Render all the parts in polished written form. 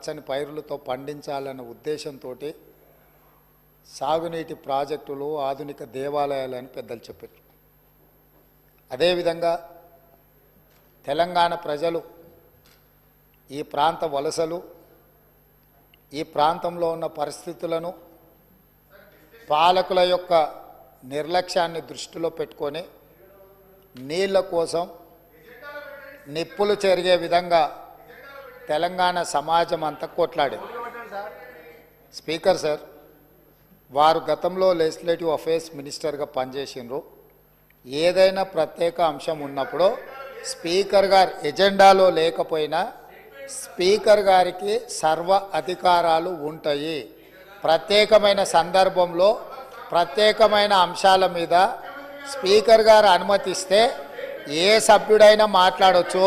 పచ్చని పైరులతో పండించాలన్న ఉద్దేశంతో సాగునీటి ప్రాజెక్టులు ఆధునిక దేవాలయాలని పెద్దలు చెప్పారు. అదేవిధంగా తెలంగాణ ప్రజలు ఈ ప్రాంత వలసలు ఈ ప్రాంతంలో ఉన్న పరిస్థితులను పాలకుల యొక్క నిర్లక్ష్యాన్ని దృష్టిలో పెట్టుకొని నీళ్ల కోసం నిప్పులు చెరిగే విధంగా తెలంగాణ సమాజం అంతా కొట్లాడింది. స్పీకర్ సార్, వారు గతంలో లెజిస్లేటివ్ అఫేర్స్ మినిస్టర్గా పనిచేసినారు. ఏదైనా ప్రత్యేక అంశం ఉన్నప్పుడు స్పీకర్ గారు ఎజెండాలో లేకపోయినా స్పీకర్ గారికి సర్వ అధికారాలు ఉంటాయి. ప్రత్యేకమైన సందర్భంలో ప్రత్యేకమైన అంశాల మీద స్పీకర్ గారు అనుమతిస్తే ఏ సభ్యుడైనా మాట్లాడవచ్చు.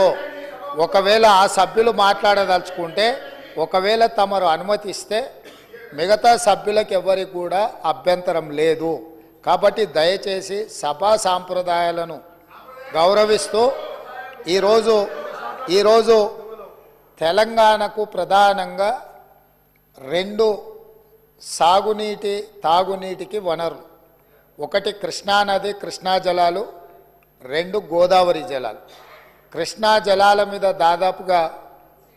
ఒకవేళ ఆ సభ్యులు మాట్లాడదలుచుకుంటే ఒకవేళ తమరు అనుమతిస్తే మిగతా సభ్యులకు ఎవరికి కూడా అభ్యంతరం లేదు. కాబట్టి దయచేసి సభా సాంప్రదాయాలను గౌరవిస్తూ ఈరోజు తెలంగాణకు ప్రధానంగా రెండు సాగునీటి తాగునీటికి వనరులు, ఒకటి కృష్ణానది కృష్ణా జలాలు, రెండు గోదావరి జలాలు. కృష్ణా జలాల మీద దాదాపుగా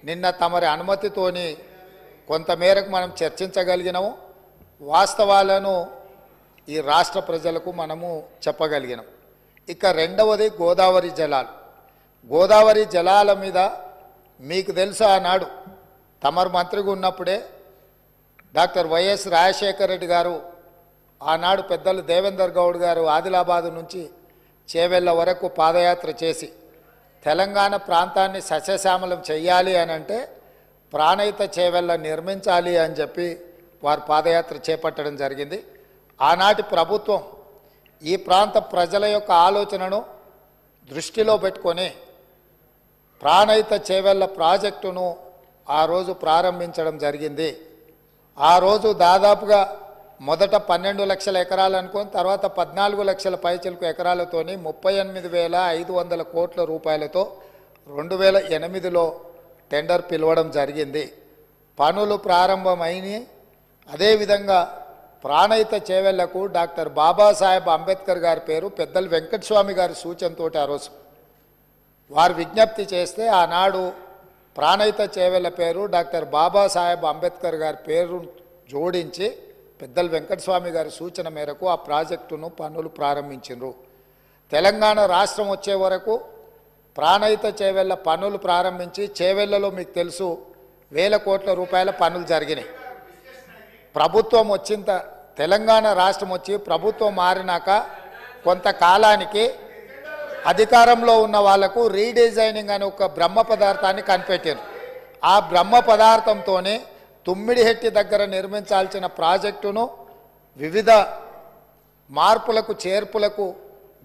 నిన్న తమరి అనుమతితోని కొంతమేరకు మనం చర్చించగలిగినాము. వాస్తవాలను ఈ రాష్ట్ర ప్రజలకు మనము చెప్పగలిగినాం. ఇక రెండవది గోదావరి జలాలు. గోదావరి జలాల మీద మీకు తెలుసు, ఆనాడు తమరు మంత్రిగా ఉన్నప్పుడే డాక్టర్ వైఎస్ రాజశేఖర రెడ్డి గారు, ఆనాడు పెద్దలు దేవేందర్ గౌడ్ గారు ఆదిలాబాద్ నుంచి చేవెళ్ళ వరకు పాదయాత్ర చేసి తెలంగాణ ప్రాంతాన్ని సస్యశ్యామలం చెయ్యాలి అని అంటే ప్రాణహిత చేవెళ్ళ నిర్మించాలి అని చెప్పి వారు పాదయాత్ర చేపట్టడం జరిగింది. ఆనాటి ప్రభుత్వం ఈ ప్రాంత ప్రజల యొక్క ఆలోచనను దృష్టిలో పెట్టుకొని ప్రాణహిత చేవెళ్ళ ప్రాజెక్టును ఆ రోజు ప్రారంభించడం జరిగింది. ఆ రోజు దాదాపుగా మొదట 12 లక్షల ఎకరాలు అనుకొని తర్వాత 14 లక్షల పైచిలకు ఎకరాలతోని 38,500 కోట్ల రూపాయలతో 2008లో టెండర్ పిలవడం జరిగింది. పనులు ప్రారంభమైనాయి. అదేవిధంగా ప్రాణహిత చేవెళ్లకు డాక్టర్ బాబాసాహెబ్ అంబేద్కర్ గారి పేరు పెద్దలు వెంకటస్వామి గారి సూచనతో ఆ రోజు వారు విజ్ఞప్తి చేస్తే ఆనాడు ప్రాణహిత చేవెళ్ల పేరు డాక్టర్ బాబాసాహెబ్ అంబేద్కర్ గారి పేరు జోడించి పెద్దలు వెంకటస్వామి గారి సూచన మేరకు ఆ ప్రాజెక్టును పనులు ప్రారంభించారు. తెలంగాణ రాష్ట్రం వచ్చే వరకు ప్రాణహిత చేవెళ్ల పనులు ప్రారంభించి చేవెళ్లలో మీకు తెలుసు 1,000 కోట్ల రూపాయల పనులు జరిగినాయి. ప్రభుత్వం వచ్చిన తెలంగాణ రాష్ట్రం వచ్చి ప్రభుత్వం మారినాక కొంతకాలానికి అధికారంలో ఉన్న వాళ్లకు రీడిజైనింగ్ అనే ఒక బ్రహ్మ పదార్థాన్ని కనిపెట్టారు. ఆ బ్రహ్మ పదార్థంతోనే తుమ్మిడిహెట్టి దగ్గర నిర్మించాల్సిన ప్రాజెక్టును వివిధ మార్పులకు చేర్పులకు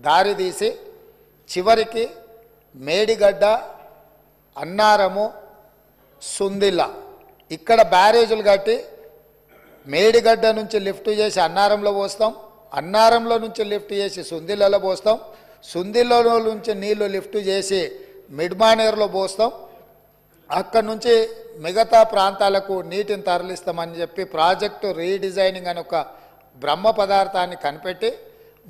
దారితీసి చివరికి మేడిగడ్డ, అన్నారము, సుందిల్ల ఇక్కడ బ్యారేజీలు కట్టి మేడిగడ్డ నుంచి లిఫ్ట్ చేసి అన్నారంలో పోస్తాం, అన్నారంలో నుంచి లిఫ్ట్ చేసి సుందిల్లలో పోస్తాం, సుందిల్లలో నుంచి నీళ్లు లిఫ్ట్ చేసి మిడ్మానేర్లో పోస్తాం, అక్కడి నుంచి మిగతా ప్రాంతాలకు నీటిని తరలిస్తామని చెప్పి ప్రాజెక్టు రీడిజైనింగ్ అని ఒక బ్రహ్మ పదార్థాన్ని కనిపెట్టి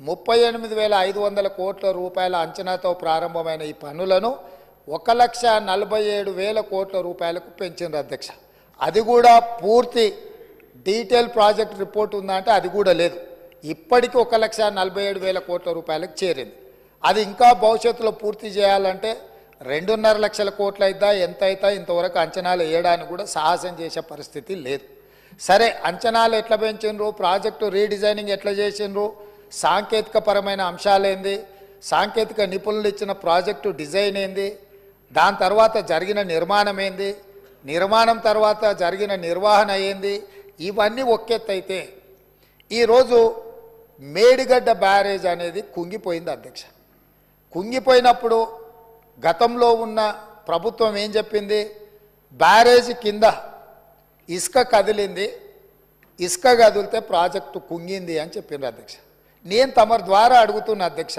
38,500 కోట్ల రూపాయల అంచనాతో ప్రారంభమైన ఈ పనులను 1,47,000 కోట్ల రూపాయలకు పెంచింది అధ్యక్ష. అది కూడా పూర్తి డీటెయిల్ ప్రాజెక్ట్ రిపోర్ట్ ఉందంటే అది కూడా లేదు. ఇప్పటికీ 1,47,000 కోట్ల రూపాయలకు చేరింది. అది ఇంకా భవిష్యత్తులో పూర్తి చేయాలంటే 2.5 లక్షల కోట్లు అయిద్దా ఎంత అయితే ఇంతవరకు అంచనాలు వేయడానికి కూడా సాహసం చేసే పరిస్థితి లేదు. సరే, అంచనాలు ఎట్లా పెంచిండ్రు, ప్రాజెక్టు రీడిజైనింగ్ ఎట్లా చేసిండ్రు, సాంకేతికపరమైన అంశాలేంది, సాంకేతిక నిపుణులు ఇచ్చిన ప్రాజెక్టు డిజైన్ ఏంది, దాని తర్వాత జరిగిన నిర్మాణం ఏంది, నిర్మాణం తర్వాత జరిగిన నిర్వహణ ఏంది, ఇవన్నీ ఒక్కెత్తైతే ఈరోజు మేడిగడ్డ బ్యారేజ్ అనేది కుంగిపోయింది అధ్యక్ష. కుంగిపోయినప్పుడు గతంలో ఉన్న ప్రభుత్వం ఏం చెప్పింది, బ్యారేజ్ కింద ఇసుక కదిలింది, ఇసుక కదిలితే ప్రాజెక్టు కుంగింది అని చెప్పిండ్రు అధ్యక్ష. నేను తమరి ద్వారా అడుగుతున్న అధ్యక్ష,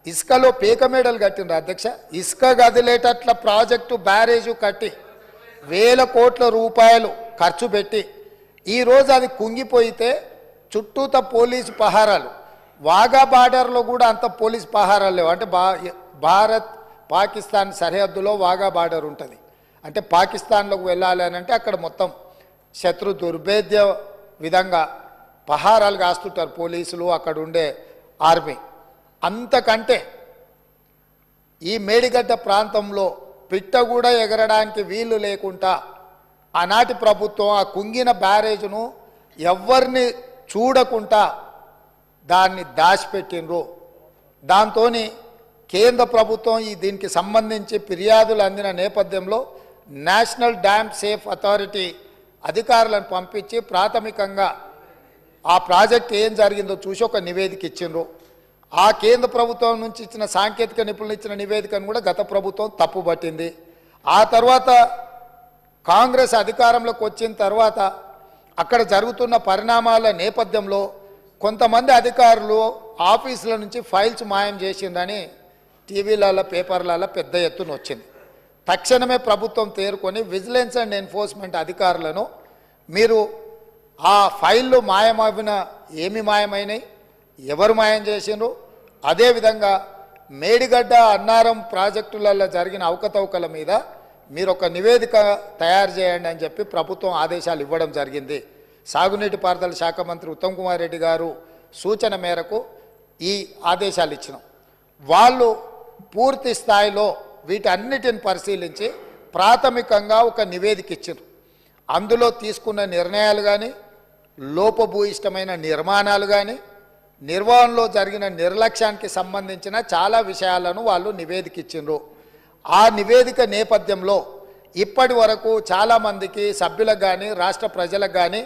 ఇసుకలో పీక మేడలు కట్టిండ్రు అధ్యక్ష. ఇసుక కదిలేటట్ల ప్రాజెక్టు బ్యారేజు కట్టి వేల కోట్ల రూపాయలు ఖర్చు పెట్టి ఈరోజు అది కుంగిపోయితే చుట్టూత పోలీసు పహారాలు, వాఘా బార్డర్లో కూడా అంత పోలీసు పహారాలు లేవు. అంటే భారత్ పాకిస్తాన్ సరిహద్దులో వాఘా బార్డర్ ఉంటుంది. అంటే పాకిస్తాన్లోకి వెళ్ళాలి అని అంటే అక్కడ మొత్తం శత్రు దుర్భేద్య విధంగా పహారాలు కాస్తుంటారు పోలీసులు, అక్కడ ఉండే ఆర్మీ. అంతకంటే ఈ మేడిగడ్డ ప్రాంతంలో పిట్ట కూడా ఎగరడానికి వీలు లేకుండా ఆనాటి ప్రభుత్వం ఆ కుంగిన బ్యారేజ్ను ఎవరిని చూడకుండా దాన్ని దాచిపెట్టినరు. దాంతో కేంద్ర ప్రభుత్వం దీనికి సంబంధించి ఫిర్యాదులు అందిన నేపథ్యంలో నేషనల్ డ్యామ్ సేఫ్ అథారిటీ అధికారులను పంపించి ప్రాథమికంగా ఆ ప్రాజెక్ట్ ఏం జరిగిందో చూసి ఒక నివేదిక ఇచ్చిండ్రు. ఆ కేంద్ర ప్రభుత్వం నుంచి ఇచ్చిన సాంకేతిక నిపుణులు ఇచ్చిన నివేదికను కూడా గత ప్రభుత్వం తప్పుపట్టింది. ఆ తర్వాత కాంగ్రెస్ అధికారంలోకి వచ్చిన తర్వాత అక్కడ జరుగుతున్న పరిణామాల నేపథ్యంలో కొంతమంది అధికారులు ఆఫీసుల నుంచి ఫైల్స్ మాయం చేసిందని టీవీలలో పేపర్లలో పెద్ద ఎత్తున వచ్చింది. తక్షణమే ప్రభుత్వం తేరుకొని విజిలెన్స్ అండ్ ఎన్ఫోర్స్మెంట్ అధికారులను మీరు ఆ ఫైళ్ళు మాయమైన ఏమి మాయమైనాయి, ఎవరు మాయం చేసిండ్రు, అదేవిధంగా మేడిగడ్డ అన్నారం ప్రాజెక్టులలో జరిగిన అవకతవకల మీద మీరు ఒక నివేదిక తయారు చేయండి అని చెప్పి ప్రభుత్వం ఆదేశాలు ఇవ్వడం జరిగింది. సాగునీటి పారుదల శాఖ మంత్రి ఉత్తమ్ కుమార్ రెడ్డి గారు సూచన మేరకు ఈ ఆదేశాలు ఇచ్చినాం. వాళ్ళు పూర్తి స్థాయిలో వీటన్నిటిని పరిశీలించి ప్రాథమికంగా ఒక నివేదిక ఇచ్చారు. అందులో తీసుకున్న నిర్ణయాలు కానీ, లోపభూయిష్టమైన నిర్మాణాలు కానీ, నిర్వహణలో జరిగిన నిర్లక్ష్యానికి సంబంధించిన చాలా విషయాలను వాళ్ళు నివేదిక ఇచ్చిండ్రు. ఆ నివేదిక నేపథ్యంలో ఇప్పటి వరకు చాలామందికి సభ్యులకు కానీ రాష్ట్ర ప్రజలకు కానీ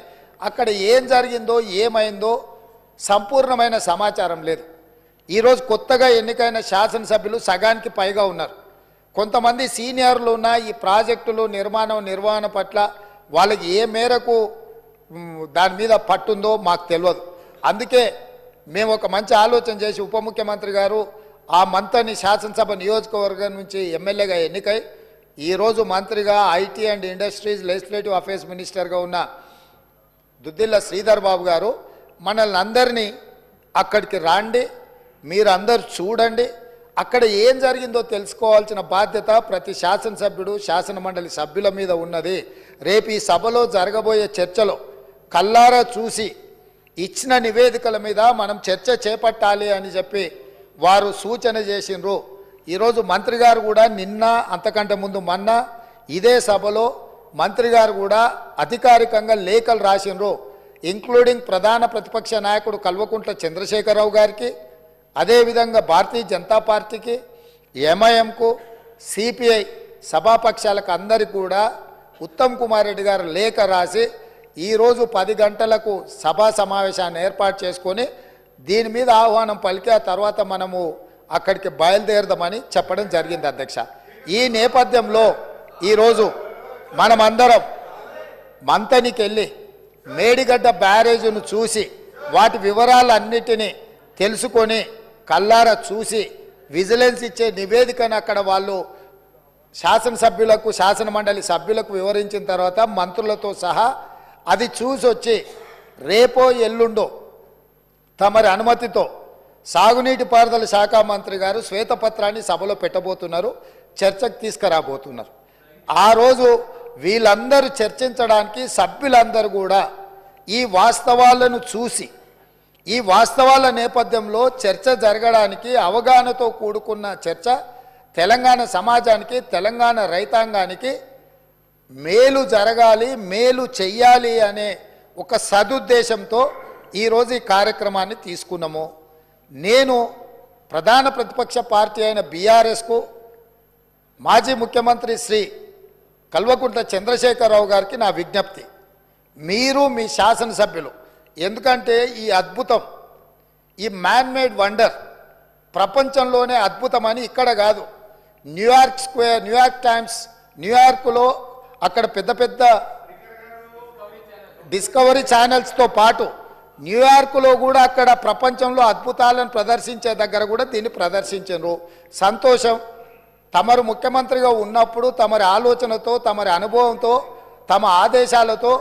అక్కడ ఏం జరిగిందో ఏమైందో సంపూర్ణమైన సమాచారం లేదు. ఈరోజు కొత్తగా ఎన్నికైన శాసనసభ్యులు సగానికి పైగా ఉన్నారు. కొంతమంది సీనియర్లు ఉన్న ఈ ప్రాజెక్టులు నిర్వహణ పట్ల వాళ్ళకి ఏ మేరకు దాని మీద పట్టుందో మాకు తెలియదు. అందుకే మేము ఒక మంచి ఆలోచన చేసి ఉప ముఖ్యమంత్రి గారు ఆ మంత్రిని శాసనసభ నియోజకవర్గం నుంచి ఎమ్మెల్యేగా ఎన్నికై ఈరోజు మంత్రిగా IT and industries legislative affairs మినిస్టర్గా ఉన్న దుద్దిల్ల శ్రీధర్ బాబు గారు మనల్ని అందరినీ అక్కడికి రాండి, మీరు అందరు చూడండి, అక్కడ ఏం జరిగిందో తెలుసుకోవాల్సిన బాధ్యత ప్రతి శాసనసభ్యుడు శాసనమండలి సభ్యుల మీద ఉన్నది. రేపు ఈ సభలో జరగబోయే చర్చలో కల్లారా చూసి ఇచ్చిన నివేదికల మీద మనం చర్చ చేపట్టాలి అని చెప్పి వారు సూచన చేసిండ్రు. ఈరోజు మంత్రి గారు కూడా నిన్న అంతకంటే ముందు మొన్న ఇదే సభలో మంత్రి గారు కూడా అధికారికంగా లేఖలు రాసిండ్రు. ఇంక్లూడింగ్ ప్రధాన ప్రతిపక్ష నాయకుడు కల్వకుంట్ల చంద్రశేఖరరావు గారికి, అదేవిధంగా భారతీయ జనతా పార్టీకి, ఎంఐఎంకు, సిపిఐ సభాపక్షాలకు అందరికీ కూడా ఉత్తమ్ కుమార్ రెడ్డి గారు లేఖ రాసి ఈరోజు 10 గంటలకు సభా సమావేశాన్ని ఏర్పాటు చేసుకొని దీని మీద ఆహ్వానం పలికి ఆ తర్వాత మనము అక్కడికి బయలుదేరదామని చెప్పడం జరిగింది అధ్యక్ష. ఈ నేపథ్యంలో ఈరోజు మనమందరం మంతనికి వెళ్ళి మేడిగడ్డ బ్యారేజ్ను చూసి వాటి వివరాలన్నిటినీ తెలుసుకొని కల్లారా చూసి విజిలెన్స్ ఇచ్చే నివేదికను అక్కడ వాళ్ళు శాసనసభ్యులకు శాసనమండలి సభ్యులకు వివరించిన తర్వాత మంత్రులతో సహా అది చూసి వచ్చి రేపో ఎల్లుండో తమరి అనుమతితో సాగునీటి పారుదల శాఖ మంత్రి గారు శ్వేతపత్రాన్ని సభలో పెట్టబోతున్నారు, చర్చకు తీసుకురాబోతున్నారు. ఆ రోజు వీళ్ళందరూ చర్చించడానికి సభ్యులందరూ కూడా ఈ వాస్తవాలను చూసి ఈ వాస్తవాల నేపథ్యంలో చర్చ జరగడానికి అవగాహనతో కూడుకున్న చర్చ తెలంగాణ సమాజానికి తెలంగాణ రైతాంగానికి మేలు జరగాలి, మేలు చెయ్యాలి అనే ఒక సదుద్దేశంతో ఈరోజు ఈ కార్యక్రమాన్ని తీసుకున్నాము. నేను ప్రధాన ప్రతిపక్ష పార్టీ అయిన బీఆర్ఎస్కు మాజీ ముఖ్యమంత్రి శ్రీ కల్వకుంట్ల చంద్రశేఖరరావు గారికి నా విజ్ఞప్తి, మీరు మీ శాసనసభ్యులు, ఎందుకంటే ఈ అద్భుతం, ఈ మ్యాన్ మేడ్ వండర్ ప్రపంచంలోనే అద్భుతమని ఇక్కడ కాదు, న్యూయార్క్ స్క్వేర్, న్యూయార్క్ టైమ్స్, న్యూయార్క్లో అక్కడ పెద్ద పెద్ద డిస్కవరీ ఛానల్స్తో పాటు న్యూయార్క్లో కూడా అక్కడ ప్రపంచంలో అద్భుతాలను ప్రదర్శించే దగ్గర కూడా దీన్ని ప్రదర్శించారు. సంతోషం. తమరు ముఖ్యమంత్రిగా ఉన్నప్పుడు తమరి ఆలోచనతో తమరి అనుభవంతో తమ ఆదేశాలతో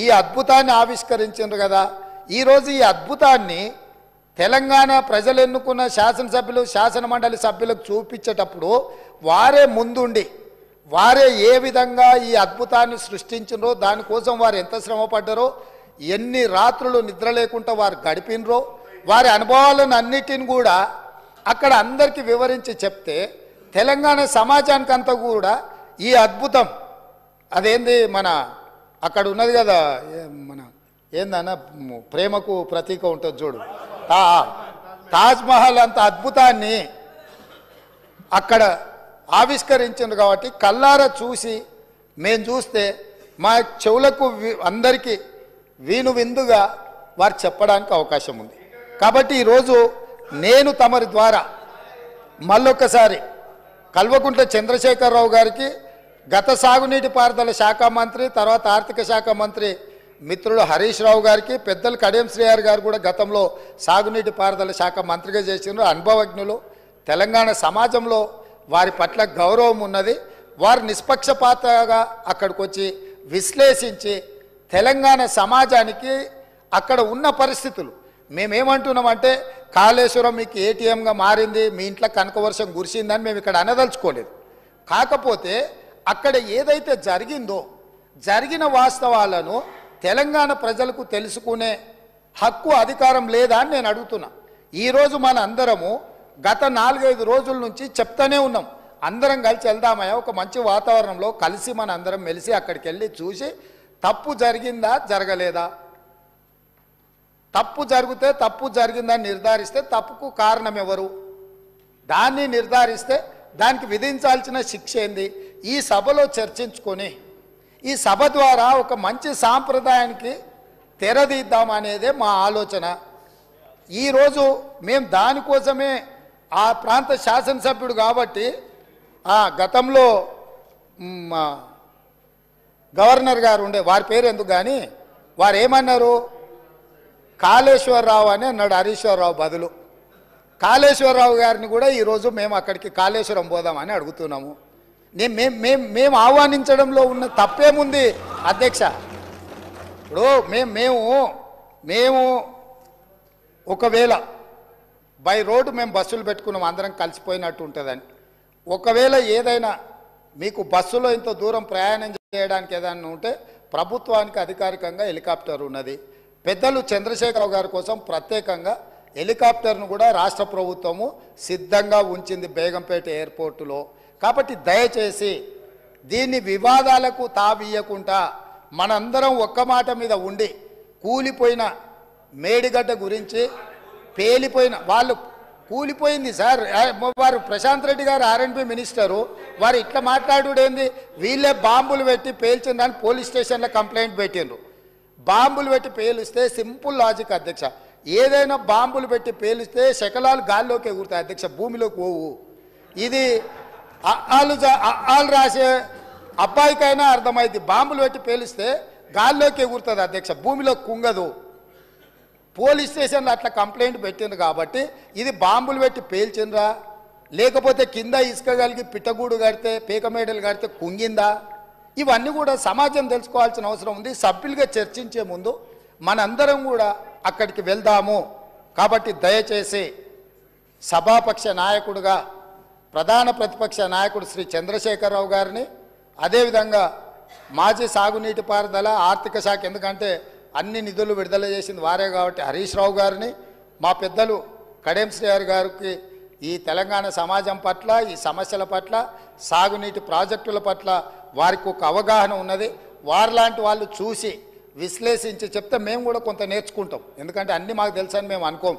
ఈ అద్భుతాన్ని ఆవిష్కరించారు కదా. ఈరోజు ఈ అద్భుతాన్ని తెలంగాణ ప్రజలు ఎన్నుకున్న శాసనసభ్యులు శాసనమండలి సభ్యులకు చూపించేటప్పుడు వారే ముందుండి వారే ఏ విధంగా ఈ అద్భుతాన్ని సృష్టించినరో, దానికోసం వారు ఎంత శ్రమ పడ్డారో, ఎన్ని రాత్రులు నిద్ర లేకుండా వారు గడిపినరో, వారి అనుభవాలను అన్నిటిని కూడా అక్కడ అందరికీ వివరించి చెప్తే తెలంగాణ సమాజానికి అంతా కూడా ఈ అద్భుతం అదేంది మన అక్కడ ఉన్నది కదా, మన ఏందన్న ప్రేమకు ప్రతీక ఉంటుంది చూడు, తాజ్మహల్ అంత అద్భుతాన్ని అక్కడ ఆవిష్కరించింది కాబట్టి కల్లారా చూసి మేము చూస్తే మా చెవులకు అందరికీ విందుగా వారు చెప్పడానికి అవకాశం ఉంది. కాబట్టి ఈరోజు నేను తమరి ద్వారా మళ్ళొక్కసారి కల్వకుంట్ల చంద్రశేఖరరావు గారికి గత సాగునీటి పారుదల శాఖ మంత్రి తర్వాత ఆర్థిక శాఖ మంత్రి మిత్రుడు హరీష్ రావు గారికి, పెద్దలు కడియం శ్రీహరి గారు కూడా గతంలో సాగునీటి పారుదల శాఖ మంత్రిగా చేసినారు, అనుభవజ్ఞులు. తెలంగాణ సమాజంలో వారి పట్ల గౌరవం ఉన్నది. వారు నిష్పక్షపాతంగా అక్కడికి వచ్చి విశ్లేషించి తెలంగాణ సమాజానికి అక్కడ ఉన్న పరిస్థితులు మేమేమంటున్నామంటే కాళేశ్వరం మీకు ఏటీఎంగా మారింది, మీ ఇంట్లో కనకవర్షం కురిసిందని మేము ఇక్కడ అనదలుచుకోలేదు. కాకపోతే అక్కడ ఏదైతే జరిగిందో జరిగిన వాస్తవాలను తెలంగాణ ప్రజలకు తెలుసుకునే హక్కు అధికారం లేదా అని నేను అడుగుతున్నా. ఈరోజు మన అందరము గత 4-5 రోజుల నుంచి చెప్తానే ఉన్నాం, అందరం కలిసి వెళ్దామయ్యా ఒక మంచి వాతావరణంలో కలిసి మన అందరం మెలిసి అక్కడికి వెళ్ళి చూసి తప్పు జరిగిందా జరగలేదా, తప్పు జరిగితే తప్పు జరిగిందని నిర్ధారిస్తే తప్పుకు కారణం ఎవరు, దాన్ని నిర్ధారిస్తే దానికి విధించాల్సిన శిక్ష ఏంది, ఈ సభలో చర్చించుకొని ఈ సభ ద్వారా ఒక మంచి సాంప్రదాయానికి తెరదీద్దామనేదే మా ఆలోచన. ఈరోజు మేము దానికోసమే ఆ ప్రాంత శాసనసభ్యుడు కాబట్టి గతంలో గవర్నర్ గారు ఉండే వారి పేరు ఎందుకు కానీ వారు ఏమన్నారు, కాళేశ్వరరావు అని అన్నాడు హరీశ్వరరావు బదులు. కాళేశ్వరరావు గారిని కూడా ఈరోజు మేము అక్కడికి కాళేశ్వరం పోదామని అడుగుతున్నాము. మేము ఆహ్వానించడంలో ఉన్న తప్పేముంది అధ్యక్ష? ఇప్పుడు మేము ఒకవేళ బై రోడ్డు మేము బస్సులు పెట్టుకున్నాం అందరం కలిసిపోయినట్టు ఉంటుందని, ఒకవేళ ఏదైనా మీకు బస్సులో ఇంత దూరం ప్రయాణం చేయడానికి ఏదైనా ఉంటే ప్రభుత్వానికి అధికారికంగా హెలికాప్టర్ ఉన్నది. పెద్దలు చంద్రశేఖరరావు గారి కోసం ప్రత్యేకంగా హెలికాప్టర్ను కూడా రాష్ట్ర ప్రభుత్వము సిద్ధంగా ఉంచింది బేగంపేట ఎయిర్పోర్టులో. కాబట్టి దయచేసి దీన్ని వివాదాలకు తావియకుండా మనందరం ఒక్క మాట మీద ఉండి కూలిపోయిన మేడిగడ్డ గురించి పేలిపోయిన వాళ్ళు కూలిపోయింది సార్, వారు ప్రశాంత్ రెడ్డి గారు ఆర్ఎండ్బి మినిస్టరు, వారు ఇట్లా మాట్లాడుడేంది, వీళ్ళే బాంబులు పెట్టి పేల్చిందని పోలీస్ స్టేషన్లో కంప్లైంట్ పెట్టిండ్రు. బాంబులు పెట్టి పేలిస్తే సింపుల్ లాజిక్ అధ్యక్ష, ఏదైనా బాంబులు పెట్టి పేలిస్తే శకలాలు గాల్లోకి ఎగురుతాయి అధ్యక్ష, భూమిలోకి పోవు. ఇది ఆళ్ళు రాసే అబ్బాయికైనా అర్థమైంది, బాంబులు పెట్టి పేలిస్తే గాల్లోకి ఎగురుతుంది అధ్యక్ష, భూమిలో కుంగదు. పోలీస్ స్టేషన్లో అట్లా కంప్లైంట్ పెట్టింది కాబట్టి ఇది బాంబులు పెట్టి పేల్చిండ్రా, లేకపోతే కింద ఇసుక కలిగి పిట్టగూడు కడితే పీకమేడలు కడితే కుంగిందా, ఇవన్నీ కూడా సమాజం తెలుసుకోవాల్సిన అవసరం ఉంది. సభ్యులుగా చర్చించే ముందు మనందరం కూడా అక్కడికి వెళ్దాము. కాబట్టి దయచేసి సభాపక్ష నాయకుడుగా ప్రధాన ప్రతిపక్ష నాయకుడు శ్రీ చంద్రశేఖరరావు గారిని, అదేవిధంగా మాజీ సాగునీటి పారుదల ఆర్థిక శాఖ, ఎందుకంటే అన్ని నిధులు విడుదల చేసింది వారే కాబట్టి హరీష్ రావు గారిని, మా పెద్దలు కడియం శ్రీహరి గారికి ఈ తెలంగాణ సమాజం పట్ల ఈ సమస్యల పట్ల సాగునీటి ప్రాజెక్టుల పట్ల వారికి ఒక అవగాహన ఉన్నది. వారిలాంటి వాళ్ళు చూసి విశ్లేషించి చెప్తే మేము కూడా కొంత నేర్చుకుంటాం. ఎందుకంటే అన్నీ మాకు తెలుసని మేము అనుకోం,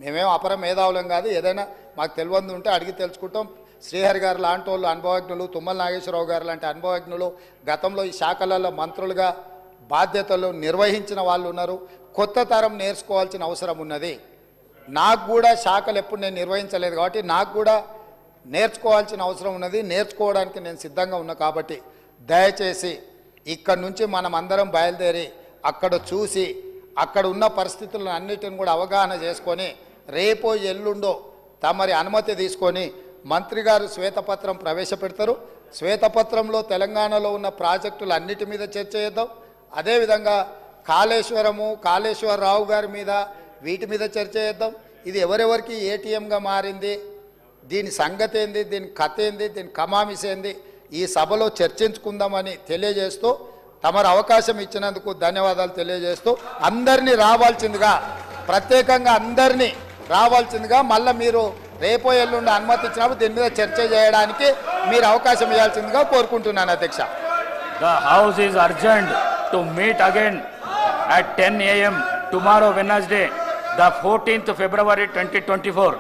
మేమేం అపర మేధావులం కాదు, ఏదైనా మాకు తెలియదు ఉంటే అడిగి తెలుసుకుంటాం. శ్రీహరి గారు లాంటి వాళ్ళు అనుభవజ్ఞులు, తుమ్మల నాగేశ్వరరావు గారు లాంటి అనుభవజ్ఞులు గతంలో ఈ శాఖలలో మంత్రులుగా బాధ్యతలు నిర్వహించిన వాళ్ళు ఉన్నారు. కొత్త తరం నేర్చుకోవాల్సిన అవసరం ఉన్నది. నాకు కూడా శాఖలు ఎప్పుడు నేను నిర్వహించలేదు కాబట్టి నాకు కూడా నేర్చుకోవాల్సిన అవసరం ఉన్నది. నేర్చుకోవడానికి నేను సిద్ధంగా ఉన్నా. కాబట్టి దయచేసి ఇక్కడ నుంచి మనం అందరం బయలుదేరి అక్కడ చూసి అక్కడ ఉన్న పరిస్థితులను అన్నిటిని కూడా అవగాహన చేసుకొని రేపో ఎల్లుండో తమరి అనుమతి తీసుకొని మంత్రి గారు శ్వేతపత్రం ప్రవేశపెడతారు. శ్వేతపత్రంలో తెలంగాణలో ఉన్న ప్రాజెక్టులు అన్నిటి మీద చర్చ చేద్దాం. అదేవిధంగా కాళేశ్వరరావు గారి మీద వీటి మీద చర్చ చేద్దాం. ఇది ఎవరెవరికి ఏటీఎంగా మారింది, దీని సంగతి ఏంది, దీని కథ ఏంది, దీని కమామిస్ ఏంది, ఈ సభలో చర్చించుకుందామని తెలియజేస్తూ తమరు అవకాశం ఇచ్చినందుకు ధన్యవాదాలు తెలియజేస్తూ అందరినీ రావాల్సిందిగా, ప్రత్యేకంగా అందరినీ రావాల్సిందిగా, మళ్ళీ మీరు రేపో ఎల్లుండి అనుమతి ఇచ్చినప్పుడు దీని మీద చర్చ చేయడానికి మీరు అవకాశం ఇవ్వాల్సిందిగా కోరుకుంటున్నాను అధ్యక్ష. The House is urgent to meet again at 10 a.m. tomorrow Wednesday, the 14th February 2024.